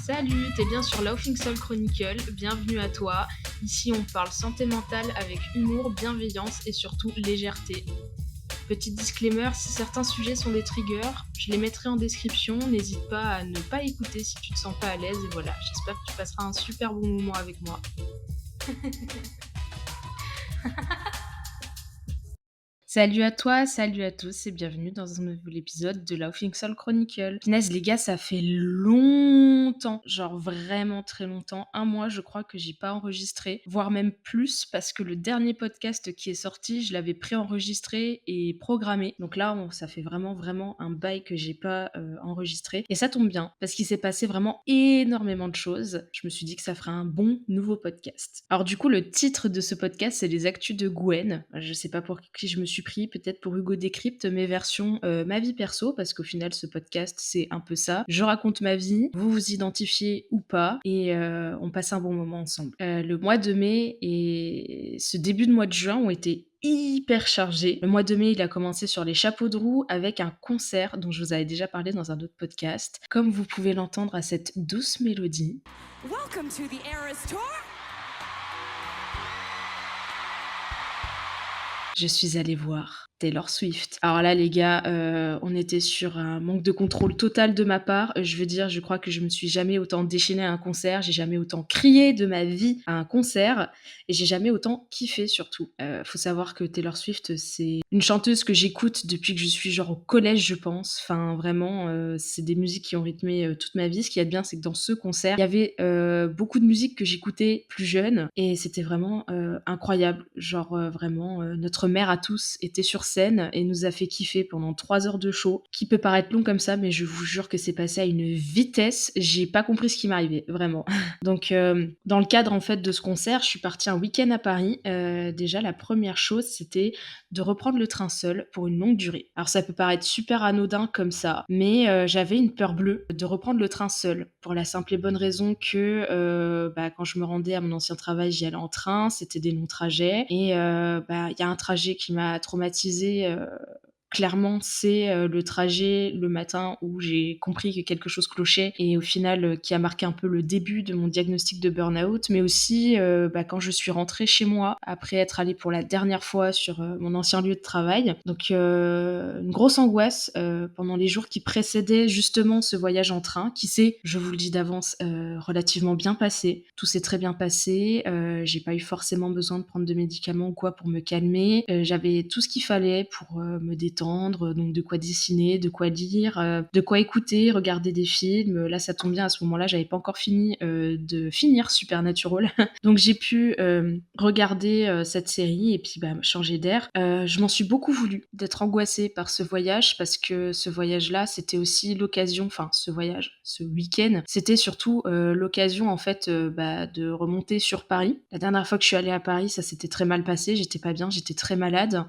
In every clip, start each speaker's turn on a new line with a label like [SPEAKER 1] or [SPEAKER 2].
[SPEAKER 1] Salut, t'es bien sur Laughing Soul Chronicle, bienvenue à toi. Ici on parle santé mentale avec humour, bienveillance et surtout légèreté. Petit disclaimer, si certains sujets sont des triggers, je les mettrai en description, n'hésite pas à ne pas écouter si tu te sens pas à l'aise et voilà, j'espère que tu passeras un super bon moment avec moi. Salut à toi, salut à tous et bienvenue dans un nouvel épisode de Laughing Soul Chronicle. Punaise les gars, ça fait longtemps, genre vraiment très longtemps, un mois je crois que j'ai pas enregistré, voire même plus parce que le dernier podcast qui est sorti, je l'avais préenregistré et programmé. Donc là, ça fait vraiment un bail que j'ai pas enregistré. Et ça tombe bien parce qu'il s'est passé vraiment énormément de choses. Je me suis dit que ça ferait un bon nouveau podcast. Alors du coup, le titre de ce podcast, c'est les actus de Gwen. Je sais pas pour qui je me suis pris, peut-être pour Hugo Décrypte, mes versions, ma vie perso, parce qu'au final, ce podcast, c'est un peu ça. Je raconte ma vie, vous vous identifiez ou pas, et on passe un bon moment ensemble. Le mois de mai et ce début de mois de juin ont été hyper chargés. Le mois de mai, il a commencé sur les chapeaux de roue avec un concert dont je vous avais déjà parlé dans un autre podcast. Comme vous pouvez l'entendre à cette douce mélodie. Welcome to the Eras Tour. Je suis allée voir Taylor Swift. Alors là, les gars, on était sur un manque de contrôle total de ma part. Je veux dire, je crois que je me suis jamais autant déchaînée à un concert, j'ai jamais autant crié de ma vie à un concert et j'ai jamais autant kiffé surtout. Faut savoir que Taylor Swift, c'est une chanteuse que j'écoute depuis que je suis genre au collège, je pense. Enfin, vraiment, c'est des musiques qui ont rythmé toute ma vie. Ce qu'il y a de bien, c'est que dans ce concert, il y avait beaucoup de musiques que j'écoutais plus jeune et c'était vraiment incroyable. Genre, vraiment, notre mère à tous était sur scène et nous a fait kiffer pendant 3 heures de show, qui peut paraître long comme ça, mais je vous jure que c'est passé à une vitesse, j'ai pas compris ce qui m'arrivait, vraiment. Donc, dans le cadre en fait de ce concert, je suis partie un week-end à Paris. Déjà, la première chose, c'était de reprendre le train seul pour une longue durée. Alors, ça peut paraître super anodin comme ça, mais j'avais une peur bleue de reprendre le train seul, pour la simple et bonne raison que quand je me rendais à mon ancien travail, j'y allais en train, c'était des longs trajets, et il y a un trajet qui m'a traumatisée. Clairement, c'est le trajet le matin où j'ai compris que quelque chose clochait et au final qui a marqué un peu le début de mon diagnostic de burn-out, mais aussi quand je suis rentrée chez moi après être allée pour la dernière fois sur mon ancien lieu de travail. Donc une grosse angoisse pendant les jours qui précédaient justement ce voyage en train, qui s'est, je vous le dis d'avance, relativement bien passé. Tout s'est très bien passé. J'ai pas eu forcément besoin de prendre de médicaments ou quoi pour me calmer. J'avais tout ce qu'il fallait pour me détendre, donc de quoi dessiner, de quoi lire, de quoi écouter, regarder des films. Là, ça tombe bien, à ce moment-là, j'avais pas encore fini de finir Supernatural. Donc j'ai pu regarder cette série et puis changer d'air. Je m'en suis beaucoup voulu d'être angoissée par ce voyage parce que ce voyage-là, c'était aussi l'occasion, enfin ce week-end, c'était surtout l'occasion en fait de remonter sur Paris. La dernière fois que je suis allée à Paris, ça s'était très mal passé, j'étais pas bien, j'étais très malade.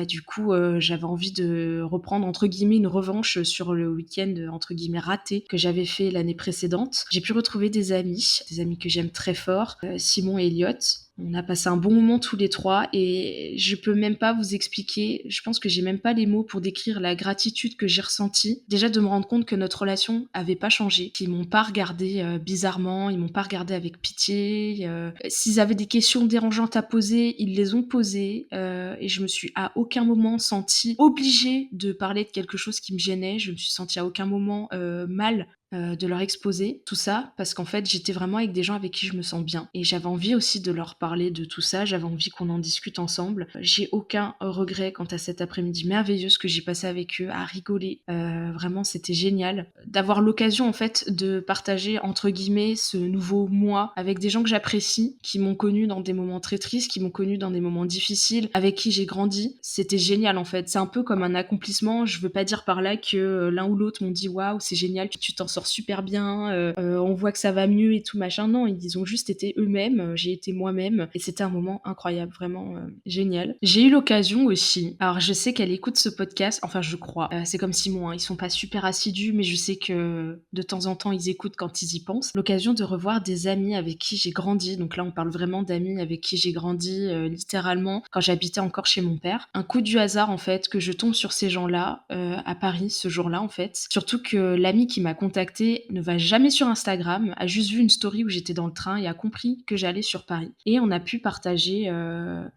[SPEAKER 1] Du coup, j'avais envie de reprendre entre guillemets une revanche sur le week-end entre guillemets raté que j'avais fait l'année précédente. J'ai pu retrouver des amis que j'aime très fort, Simon et Elliot. On a passé un bon moment tous les trois et je peux même pas vous expliquer, je pense que j'ai même pas les mots pour décrire la gratitude que j'ai ressentie. Déjà de me rendre compte que notre relation avait pas changé, qu'ils m'ont pas regardé bizarrement, ils m'ont pas regardé avec pitié. S'ils avaient des questions dérangeantes à poser, ils les ont posées et je me suis à aucun moment sentie obligée de parler de quelque chose qui me gênait. Je me suis sentie à aucun moment mal de leur exposer tout ça parce qu'en fait j'étais vraiment avec des gens avec qui je me sens bien et j'avais envie aussi de leur parler de tout ça, j'avais envie qu'on en discute ensemble. J'ai aucun regret quant à cet après-midi merveilleux que j'ai passé avec eux à rigoler. Vraiment c'était génial d'avoir l'occasion en fait de partager entre guillemets ce nouveau moi avec des gens que j'apprécie, qui m'ont connu dans des moments très tristes, qui m'ont connu dans des moments difficiles, avec qui j'ai grandi. C'était génial en fait, c'est un peu comme un accomplissement. Je veux pas dire par là que l'un ou l'autre m'ont dit waouh c'est génial, tu t'en sors super bien, on voit que ça va mieux et tout machin. Non, ils ont juste été eux-mêmes, j'ai été moi-même et c'était un moment incroyable, vraiment génial. J'ai eu l'occasion aussi, alors je sais qu'elle écoute ce podcast, enfin je crois, c'est comme Simon, hein, ils sont pas super assidus mais je sais que de temps en temps ils écoutent quand ils y pensent. L'occasion de revoir des amis avec qui j'ai grandi, donc là on parle vraiment d'amis avec qui j'ai grandi littéralement quand j'habitais encore chez mon père. Un coup du hasard en fait que je tombe sur ces gens-là à Paris ce jour-là en fait, surtout que l'ami qui m'a contacté contacté ne va jamais sur Instagram, a juste vu une story où j'étais dans le train et a compris que j'allais sur Paris. Et on a pu partager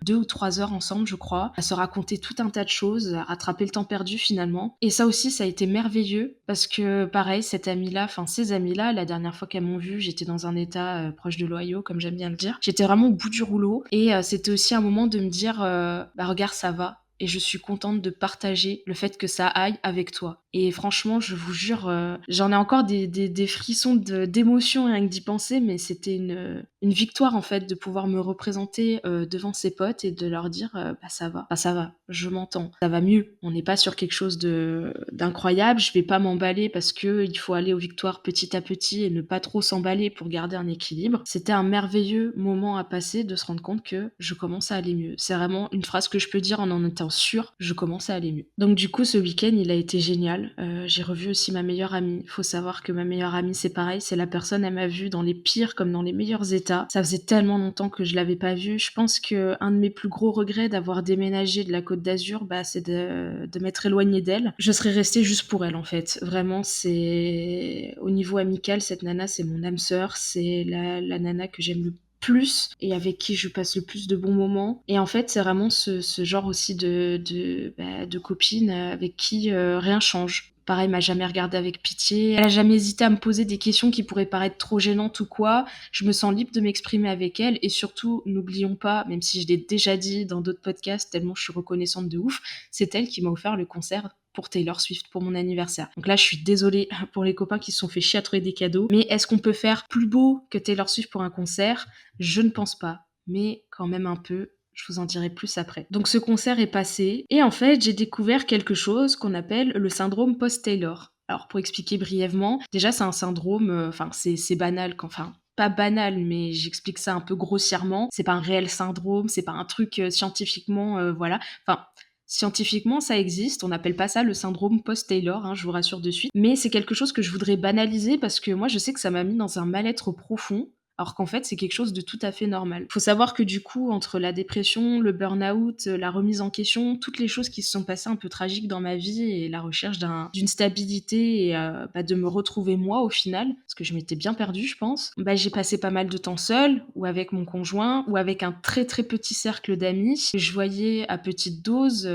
[SPEAKER 1] 2 ou 3 heures ensemble, je crois, à se raconter tout un tas de choses, à rattraper le temps perdu finalement. Et ça aussi, ça a été merveilleux parce que pareil, cette amie-là, enfin ces amies-là, la dernière fois qu'elles m'ont vue, j'étais dans un état proche de l'Ohio, comme j'aime bien le dire. J'étais vraiment au bout du rouleau et c'était aussi un moment de me dire, bah regarde, ça va. Et je suis contente de partager le fait que ça aille avec toi. Et franchement, je vous jure, j'en ai encore des frissons d'émotion rien que d'y penser, mais c'était une victoire en fait de pouvoir me représenter devant ses potes et de leur dire bah ça va, je m'entends, ça va mieux. On n'est pas sur quelque chose d'incroyable, je vais pas m'emballer parce que il faut aller aux victoires petit à petit et ne pas trop s'emballer pour garder un équilibre. C'était un merveilleux moment à passer de se rendre compte que je commence à aller mieux. C'est vraiment une phrase que je peux dire en étant sûre, je commence à aller mieux. Donc du coup, ce week-end, il a été génial. J'ai revu aussi ma meilleure amie. Il faut savoir que ma meilleure amie, c'est pareil, c'est la personne, elle m'a vue dans les pires comme dans les meilleurs états. Ça faisait tellement longtemps que je l'avais pas vue. Je pense que un de mes plus gros regrets d'avoir déménagé de la Côte d'Azur, bah, c'est de m'être éloignée d'elle. Je serais restée juste pour elle, en fait. Vraiment, c'est au niveau amical, cette nana, c'est mon âme sœur. C'est la nana que j'aime le plus et avec qui je passe le plus de bons moments. Et en fait, c'est vraiment ce genre aussi de copine avec qui rien change. Pareil, elle m'a jamais regardée avec pitié. Elle a jamais hésité à me poser des questions qui pourraient paraître trop gênantes ou quoi. Je me sens libre de m'exprimer avec elle. Et surtout, n'oublions pas, même si je l'ai déjà dit dans d'autres podcasts, tellement je suis reconnaissante de ouf, c'est elle qui m'a offert le concert pour Taylor Swift pour mon anniversaire. Donc là, je suis désolée pour les copains qui se sont fait chier à trouver des cadeaux. Mais est-ce qu'on peut faire plus beau que Taylor Swift pour un concert? Je ne pense pas. Mais quand même un peu. Je vous en dirai plus après. Donc ce concert est passé et en fait j'ai découvert quelque chose qu'on appelle le syndrome post-Taylor. Alors pour expliquer brièvement, déjà c'est un syndrome, enfin c'est banal, enfin pas banal, mais j'explique ça un peu grossièrement. C'est pas un réel syndrome, c'est pas un truc scientifiquement, voilà. Enfin, scientifiquement, ça existe. On n'appelle pas ça le syndrome post-Taylor, hein, je vous rassure de suite. Mais c'est quelque chose que je voudrais banaliser parce que moi, je sais que ça m'a mis dans un mal-être profond. Alors qu'en fait, c'est quelque chose de tout à fait normal. Faut savoir que du coup, entre la dépression, le burn-out, la remise en question, toutes les choses qui se sont passées un peu tragiques dans ma vie et la recherche d'une stabilité et bah, de me retrouver moi au final, parce que je m'étais bien perdue, je pense, bah, j'ai passé pas mal de temps seule ou avec mon conjoint ou avec un très très petit cercle d'amis. Je voyais à petite dose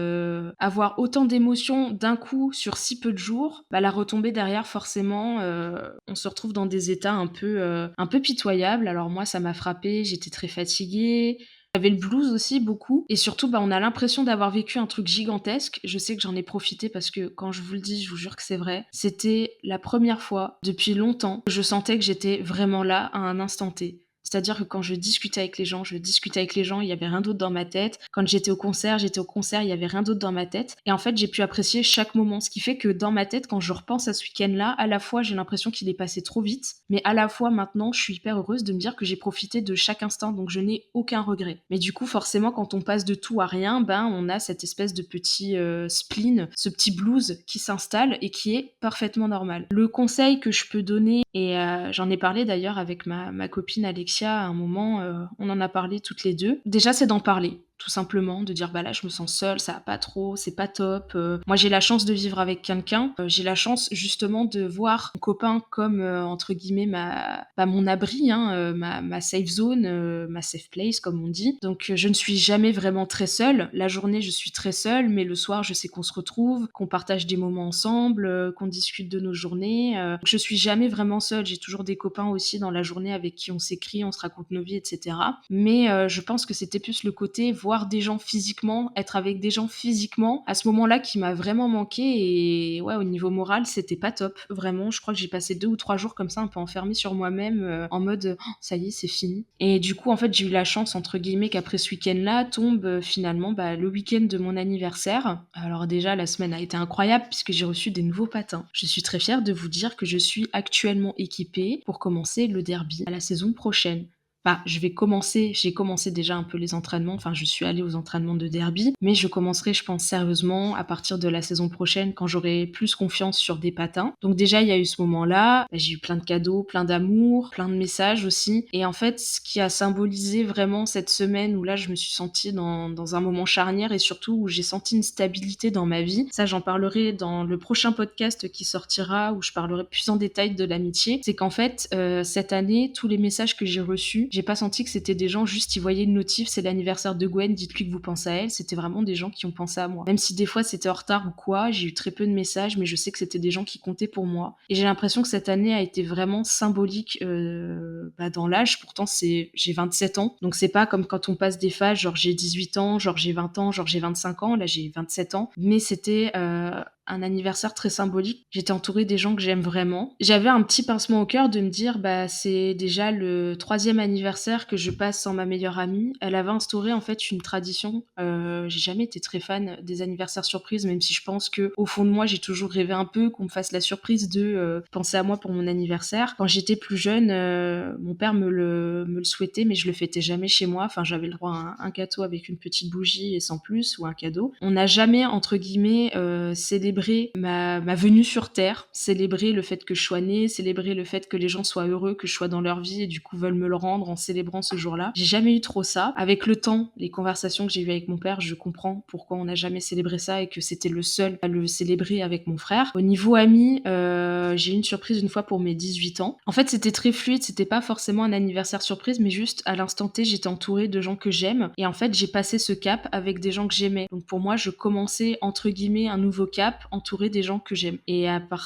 [SPEAKER 1] avoir autant d'émotions d'un coup sur si peu de jours. Bah, la retombée derrière, forcément, on se retrouve dans des états un peu pitoyables. Alors moi, ça m'a frappée, j'étais très fatiguée. J'avais le blues aussi beaucoup et surtout, bah, on a l'impression d'avoir vécu un truc gigantesque. Je sais que j'en ai profité parce que quand je vous le dis, je vous jure que c'est vrai. C'était la première fois depuis longtemps que je sentais que j'étais vraiment là à un instant T. C'est-à-dire que quand je discutais avec les gens, je discutais avec les gens, il y avait rien d'autre dans ma tête. Quand j'étais au concert, il y avait rien d'autre dans ma tête. Et en fait, j'ai pu apprécier chaque moment. Ce qui fait que dans ma tête, quand je repense à ce week-end-là, à la fois, j'ai l'impression qu'il est passé trop vite, mais à la fois, maintenant, je suis hyper heureuse de me dire que j'ai profité de chaque instant, donc je n'ai aucun regret. Mais du coup, forcément, quand on passe de tout à rien, ben, on a cette espèce de petit spleen, ce petit blues qui s'installe et qui est parfaitement normal. Le conseil que je peux donner, et j'en ai parlé d'ailleurs avec ma copine Alexia à un moment, on en a parlé toutes les deux. Déjà, c'est d'en parler. Tout simplement, de dire bah là je me sens seule, ça va pas trop, c'est pas top. Moi j'ai la chance de vivre avec quelqu'un, j'ai la chance justement de voir mon copain comme entre guillemets mon abri, hein, ma safe zone, ma safe place comme on dit. Donc je ne suis jamais vraiment très seule. La journée je suis très seule, mais le soir je sais qu'on se retrouve, qu'on partage des moments ensemble, qu'on discute de nos journées. Donc, je suis jamais vraiment seule. J'ai toujours des copains aussi dans la journée avec qui on s'écrit, on se raconte nos vies, etc. Mais je pense que c'était plus le côté voir des gens physiquement, être avec des gens physiquement, à ce moment-là qui m'a vraiment manqué et ouais, au niveau moral, c'était pas top. Vraiment, je crois que j'ai passé 2 ou 3 jours comme ça, un peu enfermée sur moi-même, en mode oh, ça y est, c'est fini. Et du coup, en fait, j'ai eu la chance, entre guillemets, qu'après ce week-end-là tombe finalement bah, le week-end de mon anniversaire. Alors déjà, la semaine a été incroyable puisque j'ai reçu des nouveaux patins. Je suis très fière de vous dire que je suis actuellement équipée pour commencer le derby à la saison prochaine. Bah, j'ai commencé déjà un peu les entraînements, enfin je suis allée aux entraînements de derby, mais je commencerai je pense sérieusement à partir de la saison prochaine quand j'aurai plus confiance sur des patins. Donc déjà il y a eu ce moment-là, bah, j'ai eu plein de cadeaux, plein d'amour, plein de messages aussi et en fait ce qui a symbolisé vraiment cette semaine où là je me suis sentie dans un moment charnière et surtout où j'ai senti une stabilité dans ma vie, ça j'en parlerai dans le prochain podcast qui sortira où je parlerai plus en détail de l'amitié, c'est qu'en fait, cette année, tous les messages que j'ai reçus, j'ai pas senti que c'était des gens juste ils voyaient une notif, c'est l'anniversaire de Gwen, dites-lui que vous pensez à elle. C'était vraiment des gens qui ont pensé à moi. Même si des fois c'était en retard ou quoi, j'ai eu très peu de messages, mais je sais que c'était des gens qui comptaient pour moi. Et j'ai l'impression que cette année a été vraiment symbolique bah, dans l'âge. Pourtant, j'ai 27 ans, donc c'est pas comme quand on passe des phases, genre j'ai 18 ans, genre j'ai 20 ans, genre j'ai 25 ans. Là, j'ai 27 ans, mais c'était un anniversaire très symbolique. J'étais entourée des gens que j'aime vraiment. J'avais un petit pincement au cœur de me dire, bah, c'est déjà le troisième anniversaire que je passe sans ma meilleure amie. Elle avait instauré en fait une tradition. J'ai jamais été très fan des anniversaires surprises, même si je pense que au fond de moi, j'ai toujours rêvé un peu qu'on me fasse la surprise de penser à moi pour mon anniversaire. Quand j'étais plus jeune, mon père me le souhaitait, mais je le fêtais jamais chez moi. Enfin, j'avais le droit à un gâteau avec une petite bougie et sans plus, ou un cadeau. On n'a jamais, entre guillemets, célébré ma venue sur Terre, célébrer le fait que je sois née, célébrer le fait que les gens soient heureux, que je sois dans leur vie et du coup veulent me le rendre en célébrant ce jour-là. J'ai jamais eu trop ça. Avec le temps, les conversations que j'ai eues avec mon père, je comprends pourquoi on n'a jamais célébré ça et que c'était le seul à le célébrer avec mon frère. Au niveau amis, j'ai eu une surprise une fois pour mes 18 ans. En fait, c'était très fluide, c'était pas forcément un anniversaire surprise, mais juste à l'instant T, j'étais entourée de gens que j'aime et en fait, j'ai passé ce cap avec des gens que j'aimais. Donc pour moi, je commençais entre guillemets un nouveau cap entourée des gens que j'aime. Et bah,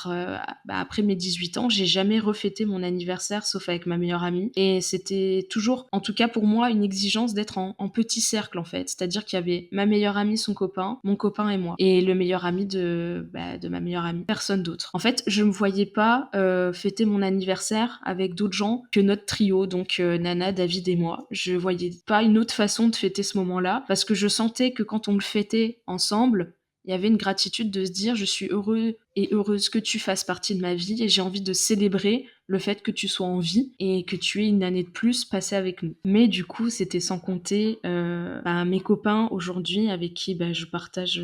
[SPEAKER 1] après mes 18 ans, j'ai jamais refêté mon anniversaire sauf avec ma meilleure amie. Et c'était toujours, en tout cas pour moi, une exigence d'être en petit cercle en fait. C'est-à-dire qu'il y avait ma meilleure amie, son copain, mon copain et moi. Et le meilleur ami de ma meilleure amie, personne d'autre. En fait, je me voyais pas fêter mon anniversaire avec d'autres gens que notre trio, donc Nana, David et moi. Je voyais pas une autre façon de fêter ce moment-là parce que je sentais que quand on le fêtait ensemble, il y avait une gratitude de se dire je suis heureux et heureuse que tu fasses partie de ma vie et j'ai envie de célébrer le fait que tu sois en vie et que tu aies une année de plus passée avec nous. Mais du coup, c'était sans compter bah, mes copains aujourd'hui avec qui bah, je partage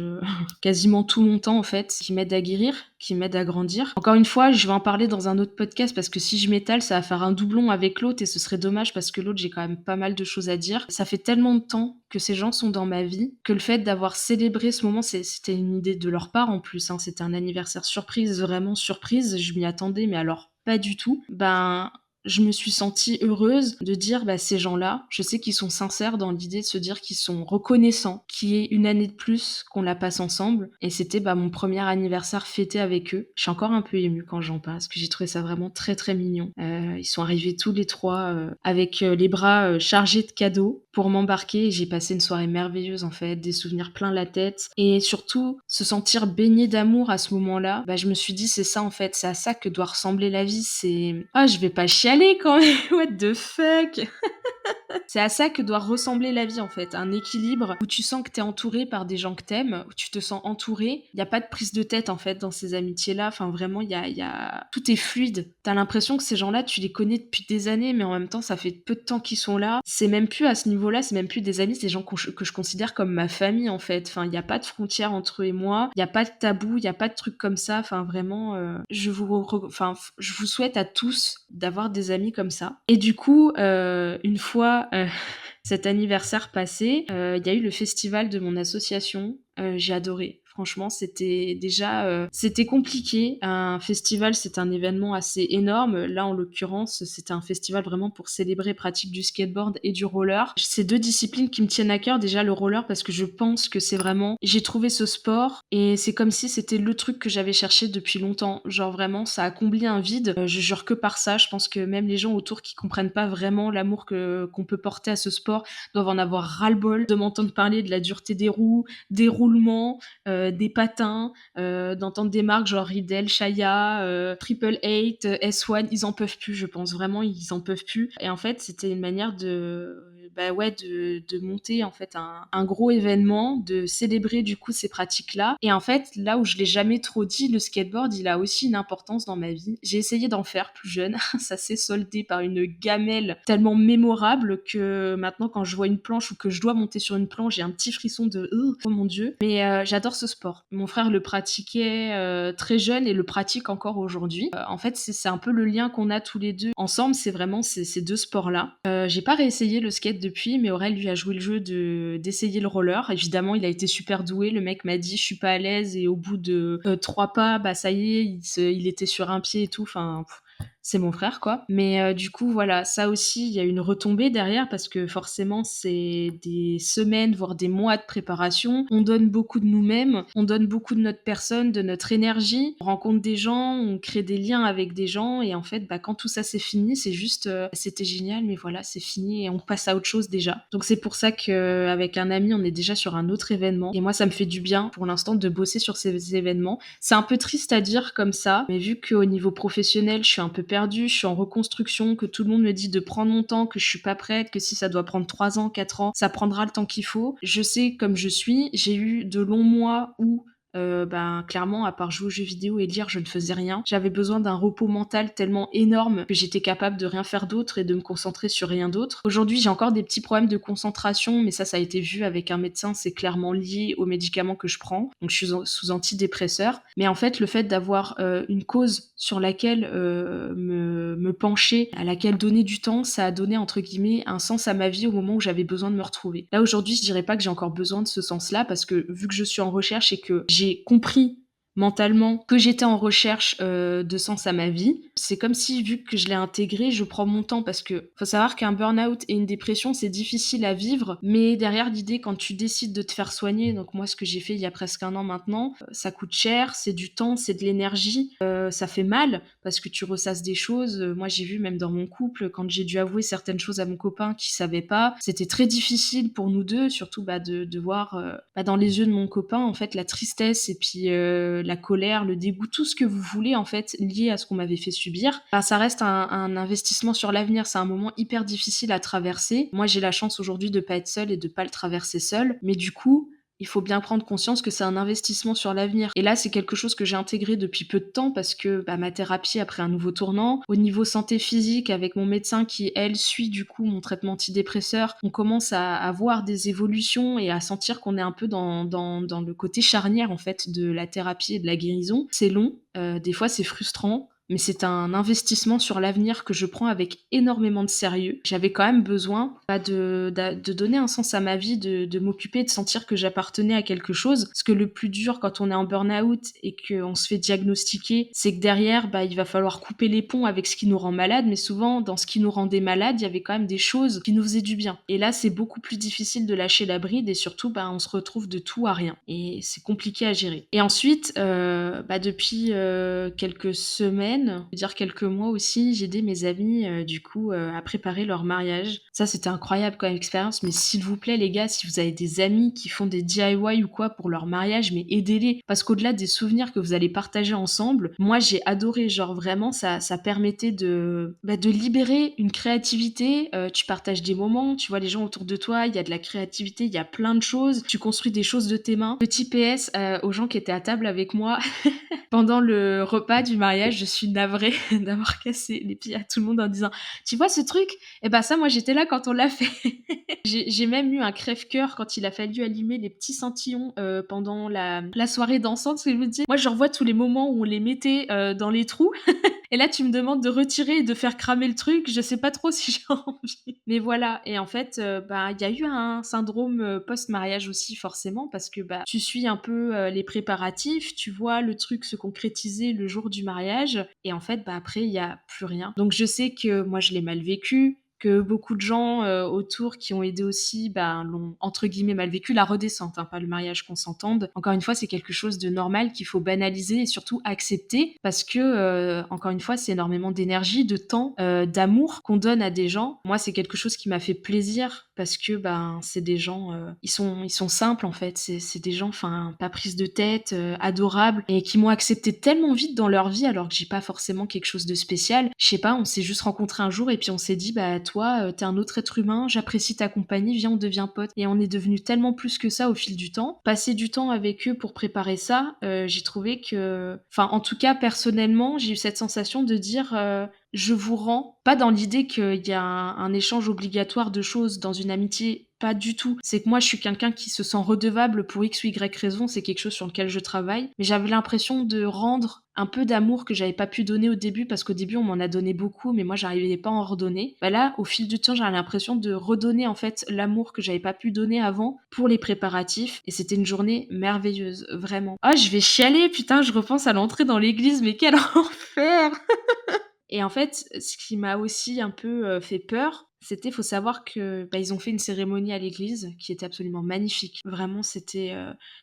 [SPEAKER 1] quasiment tout mon temps en fait, qui m'aident à guérir, qui m'aident à grandir. Encore une fois, je vais en parler dans un autre podcast parce que si je m'étale, ça va faire un doublon avec l'autre et ce serait dommage parce que l'autre, j'ai quand même pas mal de choses à dire. Ça fait tellement de temps que ces gens sont dans ma vie que le fait d'avoir célébré ce moment, c'était une idée de leur part en plus, hein, c'était un anniversaire surprise, vraiment surprise, je m'y attendais mais alors pas du tout. Ben je me suis sentie heureuse de dire bah ces gens-là, je sais qu'ils sont sincères dans l'idée de se dire qu'ils sont reconnaissants, qu'il y ait une année de plus qu'on la passe ensemble et c'était bah mon premier anniversaire fêté avec eux. Je suis encore un peu émue quand j'en parle parce que j'ai trouvé ça vraiment très très mignon. Ils sont arrivés tous les trois avec les bras chargés de cadeaux pour m'embarquer et j'ai passé une soirée merveilleuse en fait, des souvenirs plein la tête et surtout se sentir baigné d'amour à ce moment-là. Bah je me suis dit c'est ça en fait, c'est à ça que doit ressembler la vie, c'est ah je vais pas chialer quand même, what the fuck. C'est à ça que doit ressembler la vie en fait, un équilibre où tu sens que t'es entouré par des gens que t'aimes, où tu te sens entouré. Il y a pas de prise de tête en fait dans ces amitiés-là. Enfin vraiment, tout est fluide. T'as l'impression que ces gens-là, tu les connais depuis des années, mais en même temps, ça fait peu de temps qu'ils sont là. C'est même plus à ce niveau-là, c'est même plus des amis, c'est des gens que je considère comme ma famille en fait. Enfin, il y a pas de frontière entre eux et moi. Il y a pas de tabou, il y a pas de trucs comme ça. Enfin vraiment, je vous souhaite à tous d'avoir des amis comme ça. Et du coup, une fois cet anniversaire passé, il y a eu le festival de mon association. J'ai adoré. Franchement, c'était déjà c'était compliqué. Un festival, c'est un événement assez énorme. Là, en l'occurrence, c'était un festival vraiment pour célébrer pratique du skateboard et du roller. C'est deux disciplines qui me tiennent à cœur. Déjà le roller parce que je pense que c'est vraiment j'ai trouvé ce sport et c'est comme si c'était le truc que j'avais cherché depuis longtemps. Genre vraiment, ça a comblé un vide. Je jure que par ça. Je pense que même les gens autour qui comprennent pas vraiment l'amour qu'on peut porter à ce sport doivent en avoir ras-le-bol de m'entendre parler de la dureté des roues, des roulements, des patins, d'entendre des marques genre Riddle, Shaya, Triple Eight, S1, ils en peuvent plus, je pense vraiment, ils en peuvent plus. Et en fait, c'était une manière bah, ouais, de monter en fait un gros événement, de célébrer du coup ces pratiques-là. Et en fait, là où je l'ai jamais trop dit, le skateboard, il a aussi une importance dans ma vie. J'ai essayé d'en faire plus jeune, ça s'est soldé par une gamelle tellement mémorable que maintenant quand je vois une planche ou que je dois monter sur une planche, j'ai un petit frisson de oh mon Dieu. Mais j'adore ce sport. Mon frère le pratiquait très jeune et le pratique encore aujourd'hui. En fait, c'est un peu le lien qu'on a tous les deux ensemble, c'est vraiment ces deux sports-là. J'ai pas réessayé le skate depuis, mais Aurel lui a joué le jeu d'essayer le roller. Évidemment, il a été super doué. Le mec m'a dit je suis pas à l'aise et au bout de 3 pas, bah ça y est, il était sur un pied et tout. Enfin, c'est mon frère, quoi. Mais du coup, voilà, ça aussi, il y a une retombée derrière parce que forcément, c'est des semaines, voire des mois de préparation. On donne beaucoup de nous-mêmes, on donne beaucoup de notre personne, de notre énergie. On rencontre des gens, on crée des liens avec des gens et en fait, bah, quand tout ça c'est fini, c'est juste, c'était génial, mais voilà, c'est fini et on passe à autre chose déjà. Donc c'est pour ça qu'avec un ami, on est déjà sur un autre événement et moi, ça me fait du bien pour l'instant de bosser sur ces événements. C'est un peu triste à dire comme ça, mais vu qu'au niveau professionnel, je suis un peu perdue, je suis en reconstruction, que tout le monde me dit de prendre mon temps, que je suis pas prête, que si ça doit prendre 3 ans, 4 ans, ça prendra le temps qu'il faut. Je sais comme je suis, j'ai eu de longs mois où ben, clairement, à part jouer aux jeux vidéo et lire, je ne faisais rien. J'avais besoin d'un repos mental tellement énorme que j'étais capable de rien faire d'autre et de me concentrer sur rien d'autre. Aujourd'hui, j'ai encore des petits problèmes de concentration, mais ça a été vu avec un médecin, c'est clairement lié aux médicaments que je prends. Donc, je suis sous antidépresseur. Mais en fait, le fait d'avoir une cause sur laquelle me pencher, à laquelle donner du temps, ça a donné, entre guillemets, un sens à ma vie au moment où j'avais besoin de me retrouver. Là, aujourd'hui, je dirais pas que j'ai encore besoin de ce sens-là parce que vu que je suis en recherche et que j'ai compris mentalement que j'étais en recherche de sens à ma vie. C'est comme si, vu que je l'ai intégré, je prends mon temps parce que faut savoir qu'un burn-out et une dépression, c'est difficile à vivre, mais derrière l'idée, quand tu décides de te faire soigner, donc moi, ce que j'ai fait il y a presque 1 an maintenant, ça coûte cher, c'est du temps, c'est de l'énergie, ça fait mal parce que tu ressasses des choses. Moi, j'ai vu même dans mon couple, quand j'ai dû avouer certaines choses à mon copain qui savait pas, c'était très difficile pour nous deux, surtout bah, de voir bah, dans les yeux de mon copain, en fait, la tristesse et puis la colère, le dégoût, tout ce que vous voulez en fait lié à ce qu'on m'avait fait subir, ben, ça reste un investissement sur l'avenir. C'est un moment hyper difficile à traverser. Moi, j'ai la chance aujourd'hui de pas être seule et de pas le traverser seule, mais du coup, il faut bien prendre conscience que c'est un investissement sur l'avenir. Et là, c'est quelque chose que j'ai intégré depuis peu de temps parce que bah, ma thérapie a pris un nouveau tournant. Au niveau santé physique, avec mon médecin qui, elle, suit du coup mon traitement antidépresseur, on commence à voir des évolutions et à sentir qu'on est un peu dans le côté charnière en fait de la thérapie et de la guérison. C'est long, des fois c'est frustrant, mais c'est un investissement sur l'avenir que je prends avec énormément de sérieux. J'avais quand même besoin bah, de donner un sens à ma vie, de m'occuper, de sentir que j'appartenais à quelque chose. Parce que le plus dur quand on est en burn-out et qu'on se fait diagnostiquer, c'est que derrière, bah, il va falloir couper les ponts avec ce qui nous rend malade, mais souvent, dans ce qui nous rendait malade, il y avait quand même des choses qui nous faisaient du bien. Et là, c'est beaucoup plus difficile de lâcher la bride et surtout, bah, on se retrouve de tout à rien. Et c'est compliqué à gérer. Et ensuite, bah, depuis quelques semaines, je veux dire quelques mois aussi, j'ai aidé mes amis du coup à préparer leur mariage. Ça, c'était incroyable comme expérience, mais s'il vous plaît les gars, si vous avez des amis qui font des DIY ou quoi pour leur mariage, mais aidez-les, parce qu'au-delà des souvenirs que vous allez partager ensemble, moi j'ai adoré, genre vraiment ça permettait de libérer une créativité. Tu partages des moments, tu vois les gens autour de toi, il y a de la créativité, il y a plein de choses, tu construis des choses de tes mains. Petit PS aux gens qui étaient à table avec moi pendant le repas du mariage, je suis navrée d'avoir cassé les pieds à tout le monde en disant tu vois ce truc, eh ben ça moi j'étais là quand on l'a fait. J'ai même eu un crève-cœur quand il a fallu allumer les petits scintillons pendant la soirée dansante, parce que je me dis moi je revois tous les moments où on les mettait dans les trous et là tu me demandes de retirer et de faire cramer le truc, je sais pas trop si j'ai envie. Mais voilà, et en fait bah il y a eu un syndrome post-mariage aussi forcément parce que bah tu suis un peu les préparatifs, tu vois le truc se concrétiser le jour du mariage et en fait bah après il y a plus rien. Donc je sais que moi je l'ai mal vécu, que beaucoup de gens autour qui ont aidé aussi l'ont entre guillemets mal vécu, la redescente, hein, pas le mariage qu'on s'entende. Encore une fois, c'est quelque chose de normal qu'il faut banaliser et surtout accepter parce que encore une fois, c'est énormément d'énergie, de temps, d'amour qu'on donne à des gens. Moi, c'est quelque chose qui m'a fait plaisir parce que c'est des gens, ils sont simples en fait. C'est des gens, enfin, pas prise de tête, adorables et qui m'ont accepté tellement vite dans leur vie alors que j'ai pas forcément quelque chose de spécial. Je sais pas, on s'est juste rencontrés un jour et puis on s'est dit toi, tu un autre être humain, j'apprécie ta compagnie, viens, on devient potes» et on est devenus tellement plus que ça au fil du temps. Passer du temps avec eux pour préparer ça, j'ai trouvé que enfin, en tout cas, personnellement, j'ai eu cette sensation de dire, «Je vous rends», pas dans l'idée qu'il y a un échange obligatoire de choses dans une amitié, pas du tout. C'est que moi, je suis quelqu'un qui se sent redevable pour X ou Y raison, c'est quelque chose sur lequel je travaille, mais j'avais l'impression de rendre un peu d'amour que j'avais pas pu donner au début, parce qu'au début, on m'en a donné beaucoup, mais moi, j'arrivais pas à en redonner. Bah là, au fil du temps, j'avais l'impression de redonner, en fait, l'amour que j'avais pas pu donner avant pour les préparatifs, et c'était une journée merveilleuse, vraiment. Ah, je vais chialer, putain, je repense à l'entrée dans l'église, mais quel enfer! Et en fait, ce qui m'a aussi un peu, fait peur, c'était faut savoir que, bah, ils ont fait une cérémonie à l'église qui était absolument magnifique. Vraiment, c'était,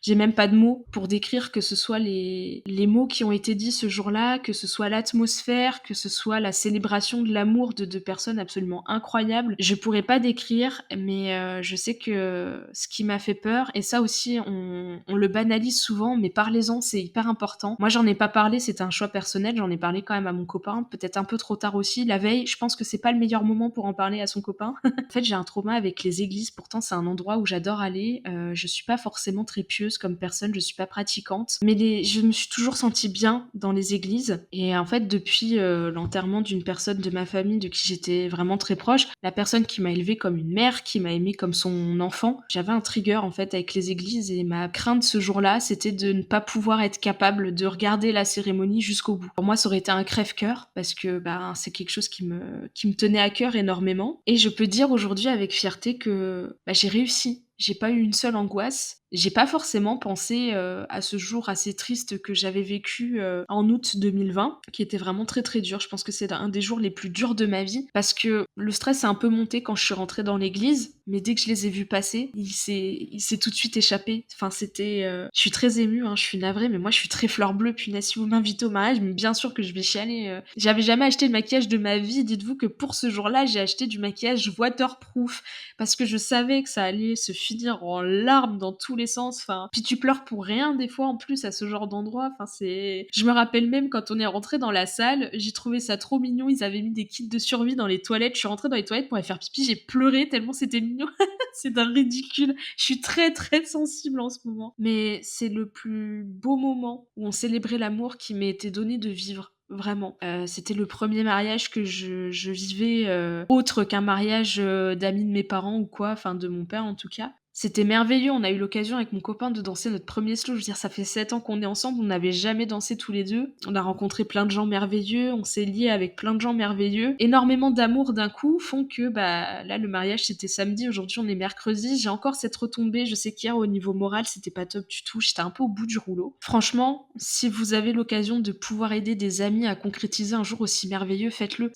[SPEAKER 1] j'ai même pas de mots pour décrire, que ce soit les mots qui ont été dits ce jour-là, que ce soit l'atmosphère, que ce soit la célébration de l'amour de 2 personnes absolument incroyables. Je pourrais pas décrire, mais je sais que ce qui m'a fait peur, et ça aussi on le banalise souvent, mais parlez-en, c'est hyper important. Moi, j'en ai pas parlé, c'était un choix personnel, j'en ai parlé quand même à mon copain, peut-être un peu trop tard aussi, la veille. Je pense que c'est pas le meilleur moment pour en parler à son copain. En fait, j'ai un trauma avec les églises, pourtant c'est un endroit où j'adore aller. Je suis pas forcément très pieuse comme personne, je suis pas pratiquante, mais je me suis toujours sentie bien dans les églises. Et en fait, depuis l'enterrement d'une personne de ma famille de qui j'étais vraiment très proche, la personne qui m'a élevée comme une mère, qui m'a aimée comme son enfant, j'avais un trigger en fait avec les églises, et ma crainte ce jour-là, c'était de ne pas pouvoir être capable de regarder la cérémonie jusqu'au bout. Pour moi, ça aurait été un crève-cœur, parce que bah, c'est quelque chose qui me tenait à cœur énormément. Et je peux dire aujourd'hui avec fierté que bah, j'ai réussi. J'ai pas eu une seule angoisse. J'ai pas forcément pensé à ce jour assez triste que j'avais vécu en août 2020, qui était vraiment très très dur. Je pense que c'est un des jours les plus durs de ma vie, parce que le stress a un peu monté quand je suis rentrée dans l'église, mais dès que je les ai vus passer, il s'est tout de suite échappé. Enfin, c'était, je suis très émue, hein, je suis navrée, mais moi je suis très fleur bleue. Punaise, si vous m'invitez au mariage, mais bien sûr que je vais chialer. J'avais jamais acheté de maquillage de ma vie. Dites-vous que pour ce jour-là, j'ai acheté du maquillage waterproof, parce que je savais que ça allait se finir en larmes dans tous les sens. Enfin, puis tu pleures pour rien des fois en plus à ce genre d'endroit. Enfin, c'est. Je me rappelle même quand on est rentré dans la salle, j'ai trouvé ça trop mignon. Ils avaient mis des kits de survie dans les toilettes. Je suis rentrée dans les toilettes pour aller faire pipi. J'ai pleuré tellement c'était mignon. C'est d'un ridicule. Je suis très très sensible en ce moment. Mais c'est le plus beau moment où on célébrait l'amour qui m'ait été donné de vivre. Vraiment. C'était le premier mariage que je vivais, autre qu'un mariage d'amis de mes parents ou quoi, enfin de mon père en tout cas. C'était merveilleux, on a eu l'occasion avec mon copain de danser notre premier slow. Je veux dire, ça fait 7 ans qu'on est ensemble, on n'avait jamais dansé tous les deux. On a rencontré plein de gens merveilleux, on s'est liés avec plein de gens merveilleux. Énormément d'amour d'un coup font que, bah, là, le mariage c'était samedi, aujourd'hui on est mercredi. J'ai encore cette retombée, je sais qu'hier au niveau moral c'était pas top du tout, j'étais un peu au bout du rouleau. Franchement, si vous avez l'occasion de pouvoir aider des amis à concrétiser un jour aussi merveilleux, faites-le.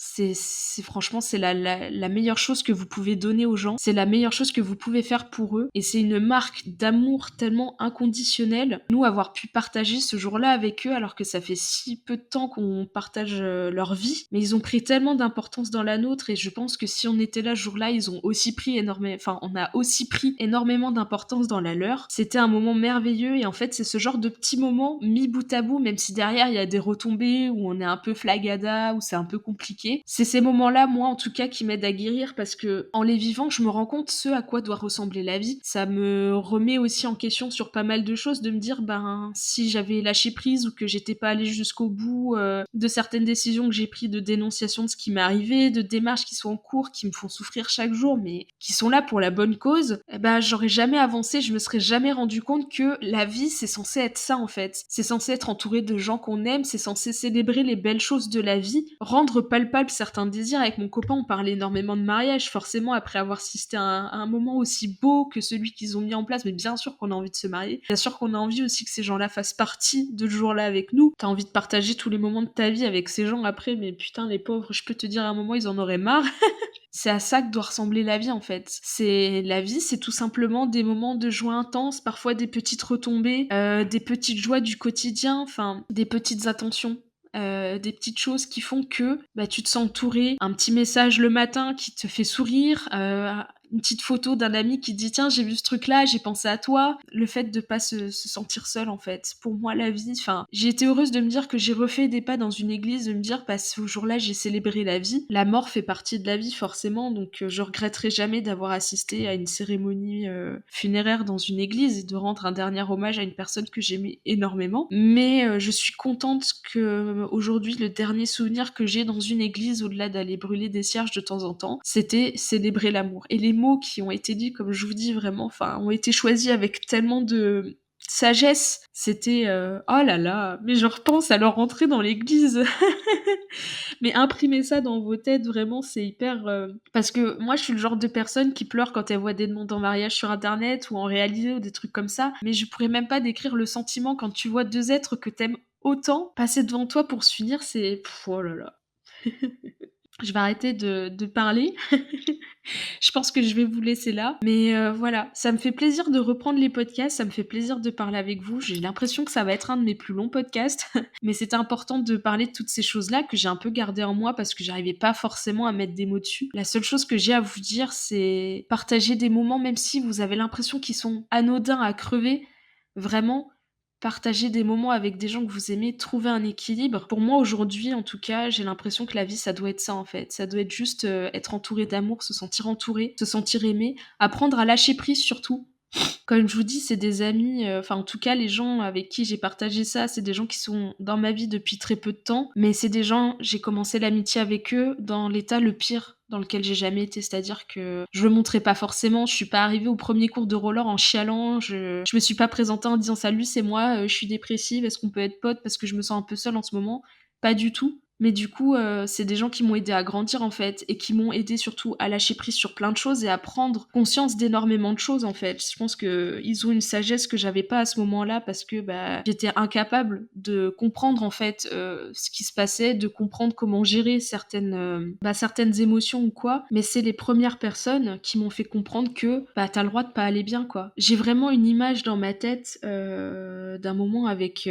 [SPEAKER 1] Franchement, c'est la meilleure chose que vous pouvez donner aux gens, c'est la meilleure chose que vous pouvez faire pour eux, et c'est une marque d'amour tellement inconditionnelle. Nous, avoir pu partager ce jour-là avec eux, alors que ça fait si peu de temps qu'on partage leur vie, mais ils ont pris tellement d'importance dans la nôtre, et je pense que si on était là ce jour-là, ils ont aussi pris énormément, enfin, on a aussi pris énormément d'importance dans la leur. C'était un moment merveilleux, et en fait, c'est ce genre de petits moments mis bout à bout, même si derrière il y a des retombées où on est un peu flagada, où c'est un peu compliqué. C'est ces moments-là, moi en tout cas, qui m'aident à guérir, parce que en les vivant, je me rends compte ce à quoi doit ressembler la vie. Ça me remet aussi en question sur pas mal de choses, de me dire, ben, si j'avais lâché prise, ou que j'étais pas allée jusqu'au bout de certaines décisions que j'ai prises, de dénonciation de ce qui m'est arrivé, de démarches qui sont en cours, qui me font souffrir chaque jour, mais qui sont là pour la bonne cause, eh ben, j'aurais jamais avancé, je me serais jamais rendu compte que la vie, c'est censé être ça en fait. C'est censé être entouré de gens qu'on aime, c'est censé célébrer les belles choses de la vie, rendre palpable certains désirs. Avec mon copain, on parlait énormément de mariage, forcément, après avoir assisté à un moment aussi beau que celui qu'ils ont mis en place, mais bien sûr qu'on a envie de se marier. Bien sûr qu'on a envie aussi que ces gens-là fassent partie de ce jour-là avec nous. T'as envie de partager tous les moments de ta vie avec ces gens après, mais putain, les pauvres, je peux te dire à un moment, ils en auraient marre. C'est à ça que doit ressembler la vie en fait. C'est la vie, c'est tout simplement des moments de joie intense, parfois des petites retombées, des petites joies du quotidien, enfin des petites attentions. Des petites choses qui font que bah, tu te sens entouré, un petit message le matin qui te fait sourire, une petite photo d'un ami qui dit: «Tiens, j'ai vu ce truc-là, j'ai pensé à toi». Le fait de pas se sentir seul, en fait. Pour moi, la vie enfin, j'ai été heureuse de me dire que j'ai refait des pas dans une église, de me dire: «Bah, ce jour-là, j'ai célébré la vie». La mort fait partie de la vie forcément, donc je regretterai jamais d'avoir assisté à une cérémonie, funéraire dans une église et de rendre un dernier hommage à une personne que j'aimais énormément. Mais je suis contente qu'aujourd'hui, le dernier souvenir que j'ai dans une église, au-delà d'aller brûler des cierges de temps en temps, c'était célébrer l'amour. Et les mots qui ont été dits, comme je vous dis vraiment, enfin, ont été choisis avec tellement de sagesse. C'était, oh là là, mais je repense à leur entrée dans l'église. Mais imprimer ça dans vos têtes, vraiment, c'est hyper, parce que moi, je suis le genre de personne qui pleure quand elle voit des demandes en mariage sur internet ou en réalité ou des trucs comme ça, mais je pourrais même pas décrire le sentiment quand tu vois 2 êtres que t'aimes autant passer devant toi pour s'unir, c'est oh là là. Je vais arrêter de parler. Je pense que je vais vous laisser là. Mais voilà, ça me fait plaisir de reprendre les podcasts, ça me fait plaisir de parler avec vous. J'ai l'impression que ça va être un de mes plus longs podcasts, mais c'était important de parler de toutes ces choses-là que j'ai un peu gardées en moi parce que j'arrivais pas forcément à mettre des mots dessus. La seule chose que j'ai à vous dire, c'est partager des moments, même si vous avez l'impression qu'ils sont anodins à crever, vraiment, partager des moments avec des gens que vous aimez, trouver un équilibre. Pour moi, aujourd'hui, en tout cas, j'ai l'impression que la vie, ça doit être ça, en fait. Ça doit être juste, être entouré d'amour, entouré, se sentir aimé, apprendre à lâcher prise surtout. Comme je vous dis, c'est des amis, enfin, en tout cas, les gens avec qui j'ai partagé ça, c'est des gens qui sont dans ma vie depuis très peu de temps, mais c'est des gens j'ai commencé l'amitié avec eux dans l'état le pire dans lequel j'ai jamais été. C'est-à-dire que je le montrais pas forcément, je suis pas arrivée au premier cours de roller en chialant, je me suis pas présentée en disant: «Salut, c'est moi, je suis dépressive, est-ce qu'on peut être potes parce que je me sens un peu seule en ce moment?» Pas du tout. Mais du coup, c'est des gens qui m'ont aidée à grandir, en fait, et qui m'ont aidée surtout à lâcher prise sur plein de choses et à prendre conscience d'énormément de choses, en fait. Je pense qu'ils ont une sagesse que j'avais pas à ce moment-là parce que, bah, j'étais incapable de comprendre, en fait, ce qui se passait, de comprendre comment gérer certaines, certaines émotions ou quoi. Mais c'est les premières personnes qui m'ont fait comprendre que, bah, tu as le droit de pas aller bien, quoi. J'ai vraiment une image dans ma tête, d'un moment avec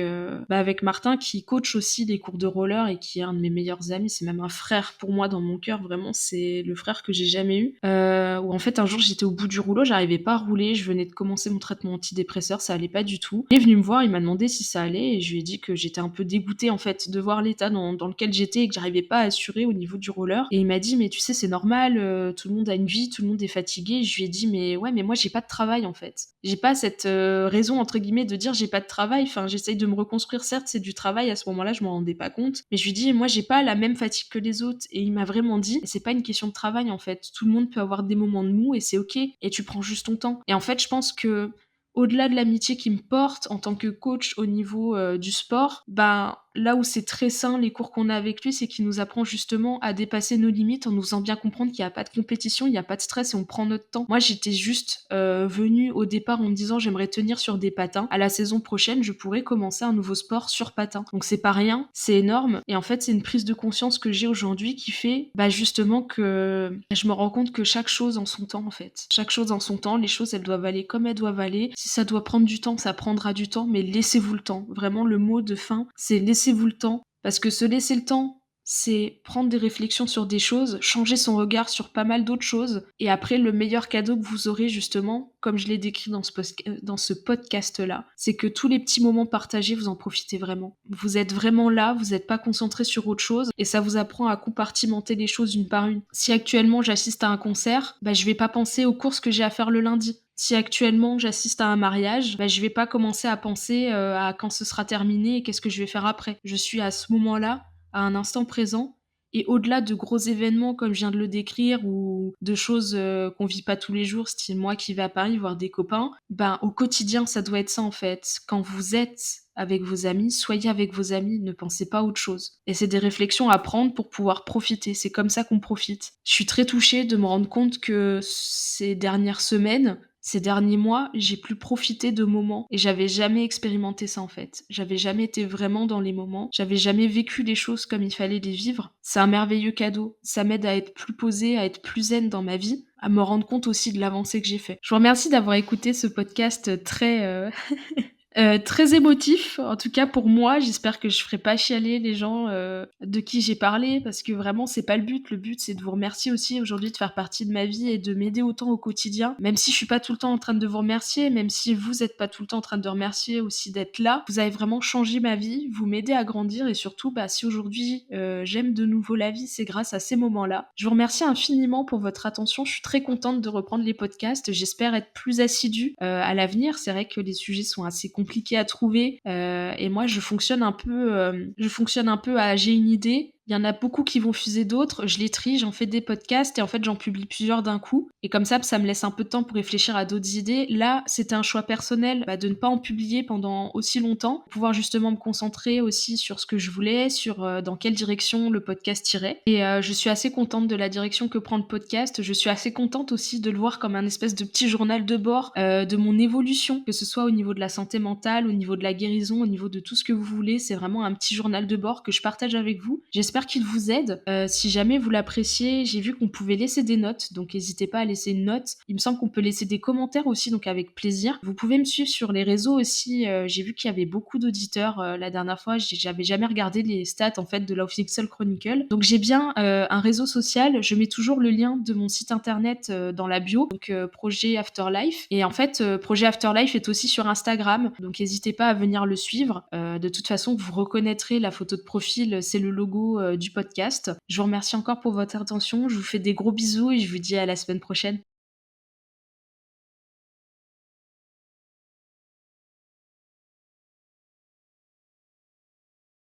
[SPEAKER 1] Martin qui coach aussi des cours de roller et qui est un de mes meilleurs amis, c'est même un frère pour moi dans mon cœur, vraiment, c'est le frère que j'ai jamais eu. Où en fait, un jour, j'étais au bout du rouleau, j'arrivais pas à rouler, je venais de commencer mon traitement antidépresseur, ça allait pas du tout. Il est venu me voir, il m'a demandé si ça allait et je lui ai dit que j'étais un peu dégoûtée en fait de voir l'état dans lequel j'étais et que j'arrivais pas à assurer au niveau du roller. Et il m'a dit: «Mais tu sais, c'est normal, tout le monde a une vie, tout le monde est fatigué». Et je lui ai dit: «Mais ouais, mais moi j'ai pas de travail en fait. J'ai pas cette raison entre guillemets de dire j'ai pas de travail. Enfin, j'essaye de me reconstruire, certes, c'est du travail. À ce moment-là, je m'en rendais pas compte. Mais je lui dis, moi, j'ai pas la même fatigue que les autres. Et il m'a vraiment dit, c'est pas une question de travail en fait. Tout le monde peut avoir des moments de mou et c'est ok. Et tu prends juste ton temps. Et en fait, je pense que au-delà de l'amitié qui me porte en tant que coach au niveau du sport, ben là où c'est très sain les cours qu'on a avec lui, c'est qu'il nous apprend justement à dépasser nos limites en nous faisant bien comprendre qu'il n'y a pas de compétition, il n'y a pas de stress et on prend notre temps. Moi, j'étais juste venue au départ en me disant j'aimerais tenir sur des patins. À la saison prochaine, je pourrais commencer un nouveau sport sur patins. Donc c'est pas rien, c'est énorme. Et en fait, c'est une prise de conscience que j'ai aujourd'hui qui fait justement que je me rends compte que chaque chose en son temps en fait. Chaque chose en son temps, les choses elles doivent aller comme elles doivent aller. Si ça doit prendre du temps, ça prendra du temps, mais laissez-vous le temps. Vraiment, le mot de fin, c'est laissez-vous le temps. Parce que se laisser le temps, c'est prendre des réflexions sur des choses, changer son regard sur pas mal d'autres choses. Et après, le meilleur cadeau que vous aurez, justement, comme je l'ai décrit dans ce podcast-là, c'est que tous les petits moments partagés, vous en profitez vraiment. Vous êtes vraiment là, vous n'êtes pas concentré sur autre chose, et ça vous apprend à compartimenter les choses une par une. Si actuellement j'assiste à un concert, je vais pas penser aux courses que j'ai à faire le lundi. Si actuellement j'assiste à un mariage, je vais pas commencer à penser à quand ce sera terminé et qu'est-ce que je vais faire après. Je suis à ce moment-là, à un instant présent, et au-delà de gros événements comme je viens de le décrire ou de choses qu'on vit pas tous les jours, style moi qui vais à Paris voir des copains, au quotidien ça doit être ça en fait. Quand vous êtes avec vos amis, soyez avec vos amis, ne pensez pas à autre chose. Et c'est des réflexions à prendre pour pouvoir profiter, c'est comme ça qu'on profite. Je suis très touchée de me rendre compte que ces dernières semaines, ces derniers mois, j'ai plus profité de moments et j'avais jamais expérimenté ça en fait. J'avais jamais été vraiment dans les moments, j'avais jamais vécu les choses comme il fallait les vivre. C'est un merveilleux cadeau, ça m'aide à être plus posée, à être plus zen dans ma vie, à me rendre compte aussi de l'avancée que j'ai fait. Je vous remercie d'avoir écouté ce podcast très Très émotif, en tout cas pour moi. J'espère que je ferai pas chialer les gens, de qui j'ai parlé parce que vraiment c'est pas le but. Le but, c'est de vous remercier aussi aujourd'hui de faire partie de ma vie et de m'aider autant au quotidien. Même si je suis pas tout le temps en train de vous remercier, même si vous êtes pas tout le temps en train de remercier aussi d'être là, vous avez vraiment changé ma vie, vous m'aidez à grandir et surtout, bah, si aujourd'hui, j'aime de nouveau la vie, c'est grâce à ces moments-là. Je vous remercie infiniment pour votre attention. Je suis très contente de reprendre les podcasts. J'espère être plus assidue, à l'avenir. C'est vrai que les sujets sont assez compliqués à trouver, et moi je fonctionne un peu à j'ai une idée, il y en a beaucoup qui vont fuser d'autres, je les trie, j'en fais des podcasts et en fait, j'en publie plusieurs d'un coup et comme ça me laisse un peu de temps pour réfléchir à d'autres idées. Là, c'était un choix personnel, bah, de ne pas en publier pendant aussi longtemps, pour pouvoir justement me concentrer aussi sur ce que je voulais, sur, dans quelle direction le podcast irait et je suis assez contente de la direction que prend le podcast. Je suis assez contente aussi de le voir comme un espèce de petit journal de bord, de mon évolution, que ce soit au niveau de la santé mentale, au niveau de la guérison, au niveau de tout ce que vous voulez. C'est vraiment un petit journal de bord que je partage avec vous. J'espère qu'il vous aide. Si jamais vous l'appréciez, j'ai vu qu'on pouvait laisser des notes, donc n'hésitez pas à laisser une note. Il me semble qu'on peut laisser des commentaires aussi, donc avec plaisir. Vous pouvez me suivre sur les réseaux aussi. J'ai vu qu'il y avait beaucoup d'auditeurs la dernière fois. J'avais jamais regardé les stats en fait de Love Pixel Chronicle. Donc j'ai bien un réseau social. Je mets toujours le lien de mon site internet dans la bio, donc Projet Afterlife. Et en fait, Projet Afterlife est aussi sur Instagram, donc n'hésitez pas à venir le suivre. De toute façon, vous reconnaîtrez la photo de profil, c'est le logo du podcast. Je vous remercie encore pour votre attention. Je vous fais des gros bisous et je vous dis à la semaine prochaine.